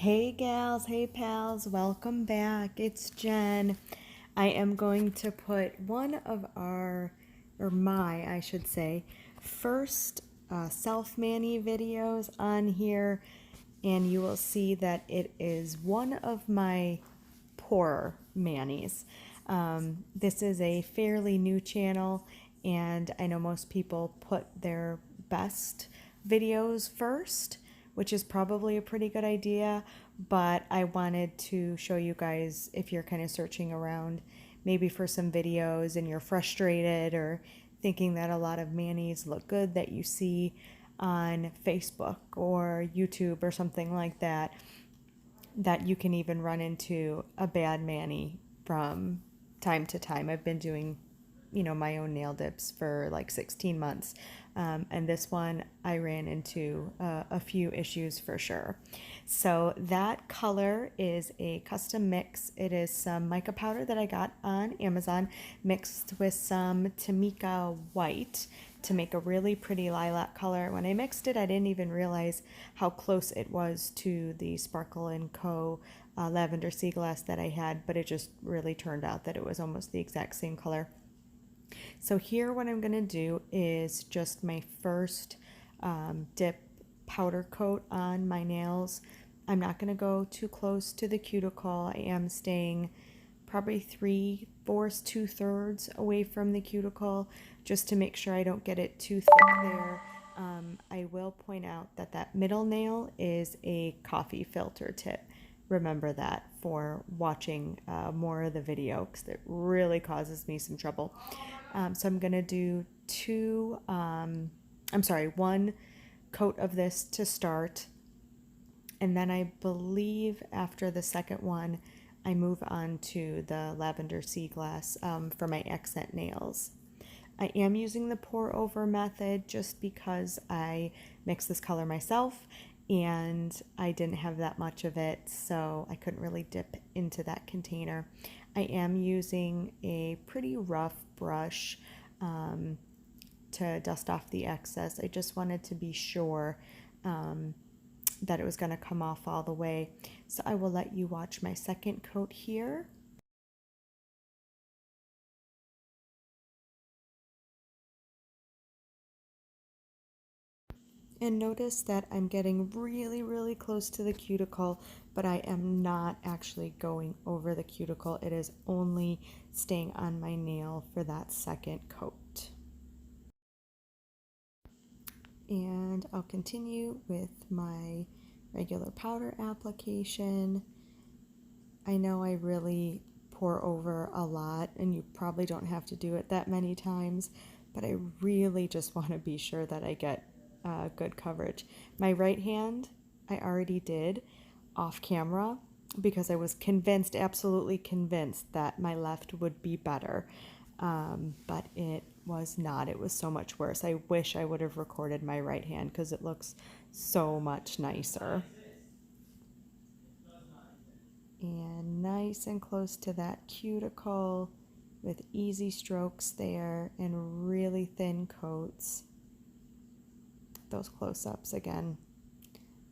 Hey gals, hey pals, welcome back. It's Jen. I am going to put one of our, or my, I should say, first self-mani videos on here, and you will see that it is one of my poorer manis. This is a fairly new channel, and I know most people put their best videos first, which is probably a pretty good idea, but I wanted to show you guys if you're kind of searching around maybe for some videos and you're frustrated or thinking that a lot of manis look good that you see on Facebook or YouTube or something like that, that you can even run into a bad mani from time to time. I've been doing, my own nail dips for like 16 months. And this one I ran into a few issues for sure. So that color is a custom mix. It is some mica powder that I got on Amazon mixed with some Tamika white to make a really pretty lilac color. When I mixed it, I didn't even realize how close it was to the Sparkle & Co. Lavender seaglass that I had, but it just really turned out that it was almost the exact same color. So here what I'm going to do is just my first dip powder coat on my nails. I'm not going to go too close to the cuticle. I am staying probably 3/4, 2/3 away from the cuticle just to make sure I don't get it too thick there. I will point out that that middle nail is a coffee filter tip. Remember that for watching more of the video because it really causes me some trouble. So I'm going to do one coat of this to start. And then I believe after the second one, I move on to the Lavender seaglass for my accent nails. I am using the pour over method just because I mixed this color myself and I didn't have that much of it, so I couldn't really dip into that container. I am using a pretty rough brush to dust off the excess. I just wanted to be sure that it was going to come off all the way. So I will let you watch my second coat here. And notice that I'm getting really, really close to the cuticle, but I am not actually going over the cuticle. It is only staying on my nail for that second coat. And I'll continue with my regular powder application. I know I really pour over a lot, and you probably don't have to do it that many times, but I really just want to be sure that I get good coverage. My right hand, I already did off camera because I was convinced, absolutely convinced, that my left would be better. But it was not. It was so much worse. I wish I would have recorded my right hand because it looks so much nicer. And nice and close to that cuticle with easy strokes there and really thin coats. Those close-ups again,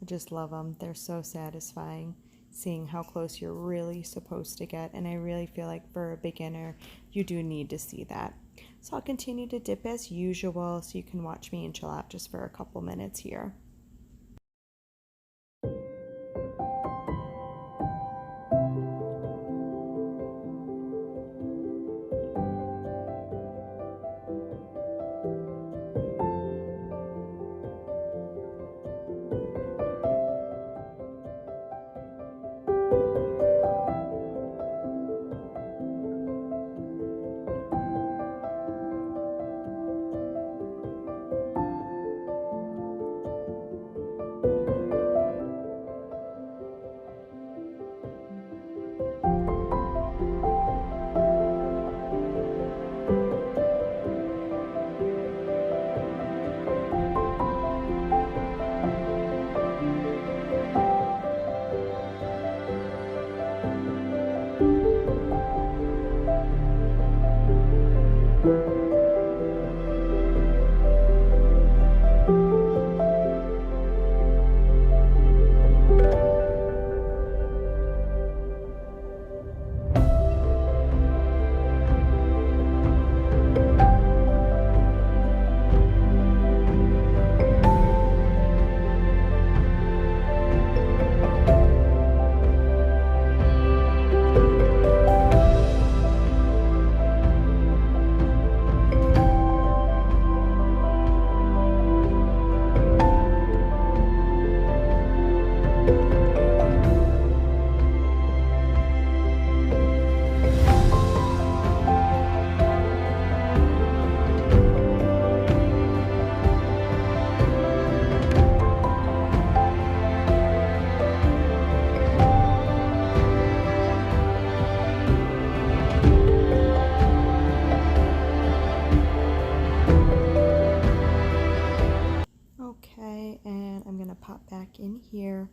I just love them. They're so satisfying seeing how close you're really supposed to get, and I really feel like for a beginner you do need to see that. So I'll continue to dip as usual so you can watch me and chill out just for a couple minutes here. back in here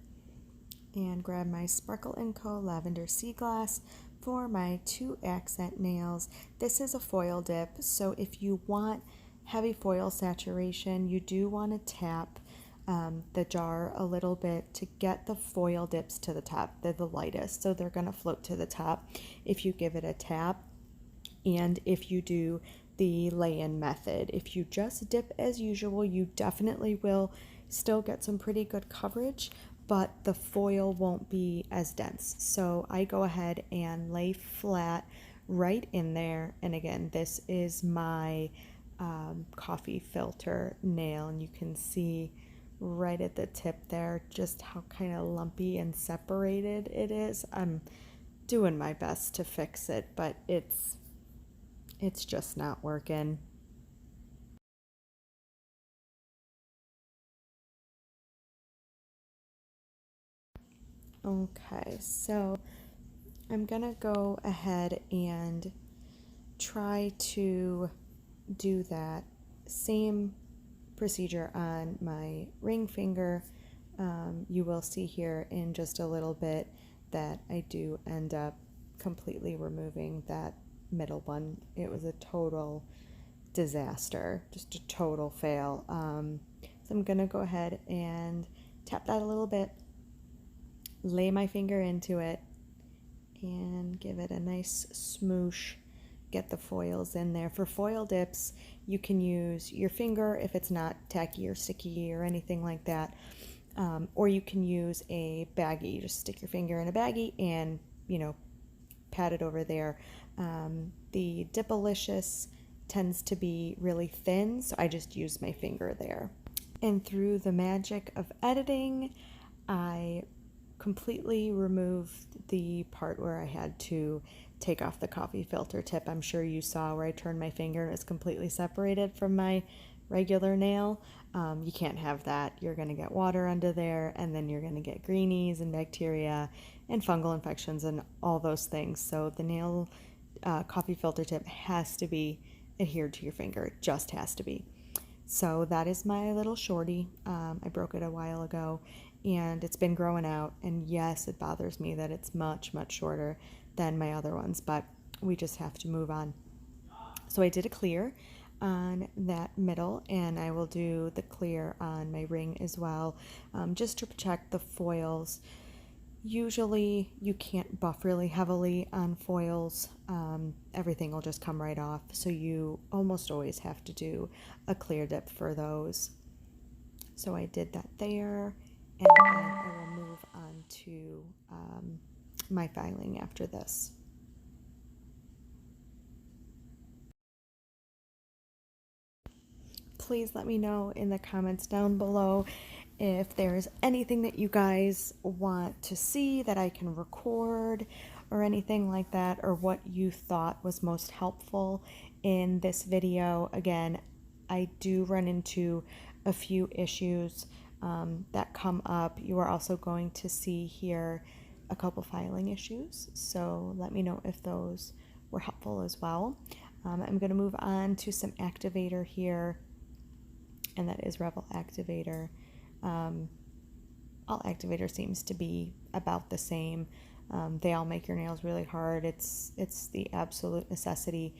and grab my Sparkle & Co. Lavender Seaglass for my 2 accent nails. This is a foil dip, so if you want heavy foil saturation, you do want to tap the jar a little bit to get the foil dips to the top. They're the lightest, so they're going to float to the top if you give it a tap. And if you do the lay-in method, if you just dip as usual, you definitely will still get some pretty good coverage, but the foil won't be as dense. So I go ahead and lay flat right in there. And again, this is my coffee filter nail, and you can see right at the tip there just how kind of lumpy and separated it is. I'm doing my best to fix it, but it's just not working. Okay, so I'm gonna go ahead and try to do that same procedure on my ring finger. You will see here in just a little bit that I do end up completely removing that middle one. It was a total disaster, just a total fail. So I'm gonna go ahead and tap that a little bit, lay my finger into it, and give it a nice smoosh. Get the foils in there. For foil dips, you can use your finger if it's not tacky or sticky or anything like that, or you can use a baggie. Just stick your finger in a baggie and pat it over there. The Dipalicious tends to be really thin, so I just use my finger there. And through the magic of editing, I completely removed the part where I had to take off the coffee filter tip. I'm sure you saw where I turned my finger and it's completely separated from my regular nail. You can't have that. You're going to get water under there, and then you're going to get greenies and bacteria and fungal infections and all those things. So the nail coffee filter tip has to be adhered to your finger. It just has to be. So that is my little shorty. I broke it a while ago, and it's been growing out. And yes, it bothers me that it's much, much shorter than my other ones, but we just have to move on. So I did a clear on that middle, and I will do the clear on my ring as well, just to protect the foils. Usually you can't buff really heavily on foils. Everything will just come right off, so you almost always have to do a clear dip for those. So I did that there, and then I will move on to my filing after this. Please let me know in the comments down below if there's anything that you guys want to see that I can record or anything like that, or what you thought was most helpful in this video. Again, I do run into a few issues that come up. You are also going to see here a couple filing issues, so let me know if those were helpful as well. I'm going to move on to some activator here, and that is Revel Activator. All activator seems to be about the same. They all make your nails really hard. It's the absolute necessity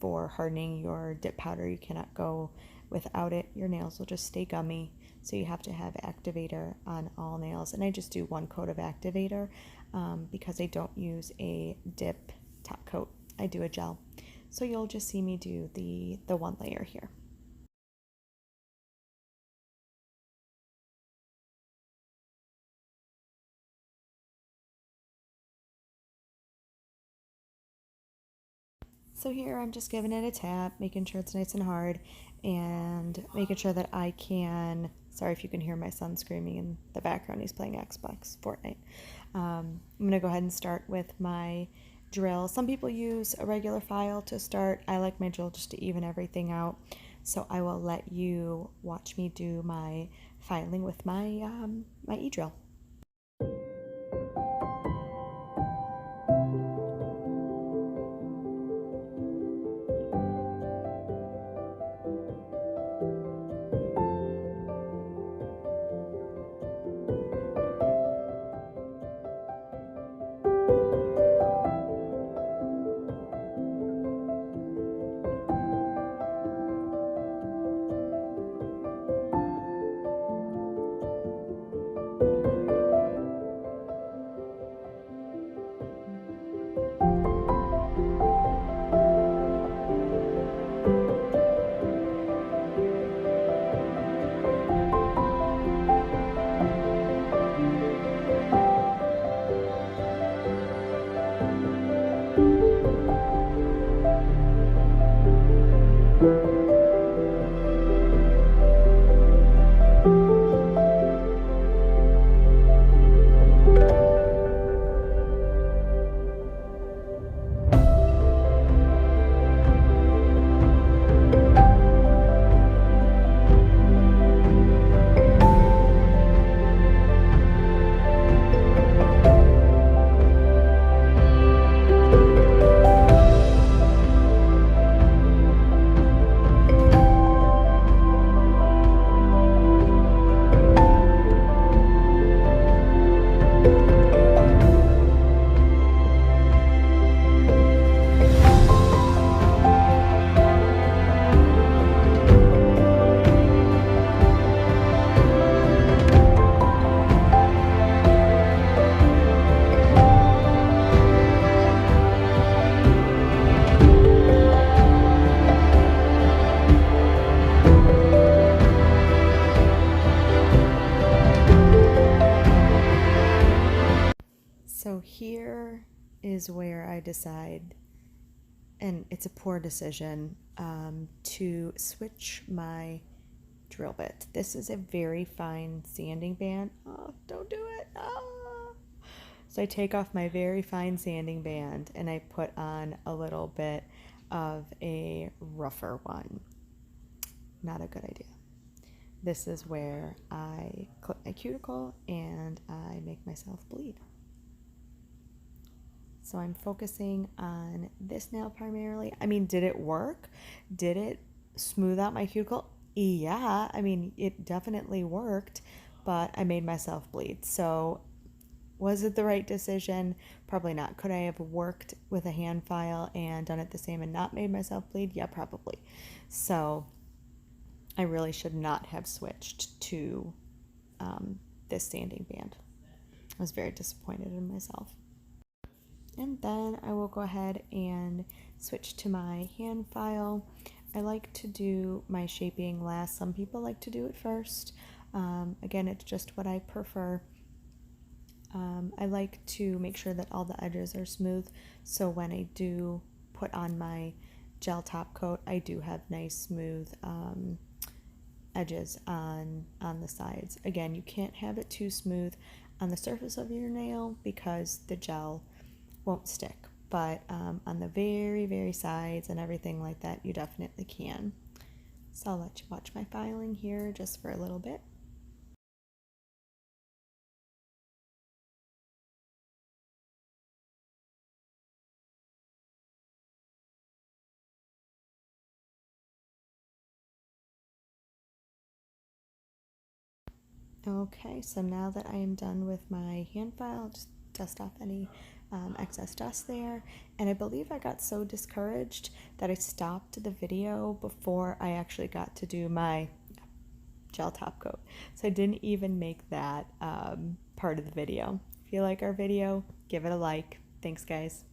for hardening your dip powder. You cannot go without it. Your nails will just stay gummy, so you have to have activator on all nails. And I just do 1 coat of activator because I don't use a dip top coat. I do a gel. So you'll just see me do the 1 layer here. So here I'm just giving it a tap, making sure it's nice and hard, and making sure that I can, sorry if you can hear my son screaming in the background, he's playing Xbox, Fortnite. I'm going to go ahead and start with my drill. Some people use a regular file to start. I like my drill just to even everything out. So I will let you watch me do my filing with my, my e-drill. here is where I decide, and it's a poor decision, to switch my drill bit. This is a very fine sanding band. Oh, don't do it. Ah. So I take off my very fine sanding band and I put on a little bit of a rougher one. Not a good idea. This is where I clip my cuticle and I make myself bleed. So I'm focusing on this nail primarily. I mean, did it work? Did it smooth out my cuticle? Yeah, I mean, it definitely worked, but I made myself bleed. So was it the right decision? Probably not. Could I have worked with a hand file and done it the same and not made myself bleed? Yeah, probably. So I really should not have switched to this sanding band. I was very disappointed in myself. And then I will go ahead and switch to my hand file. I like to do my shaping last. Some people like to do it first. Again, it's just what I prefer. I like to make sure that all the edges are smooth, so when I do put on my gel top coat, I do have nice smooth edges on the sides. Again, you can't have it too smooth on the surface of your nail because the gel won't stick, but on the very, very sides and everything like that, you definitely can. So I'll let you watch my filing here just for a little bit. Okay, so now that I am done with my hand file, just dust off any excess dust there. And I believe I got so discouraged that I stopped the video before I actually got to do my gel top coat. So I didn't even make that part of the video. If you like our video, give it a like. Thanks, guys.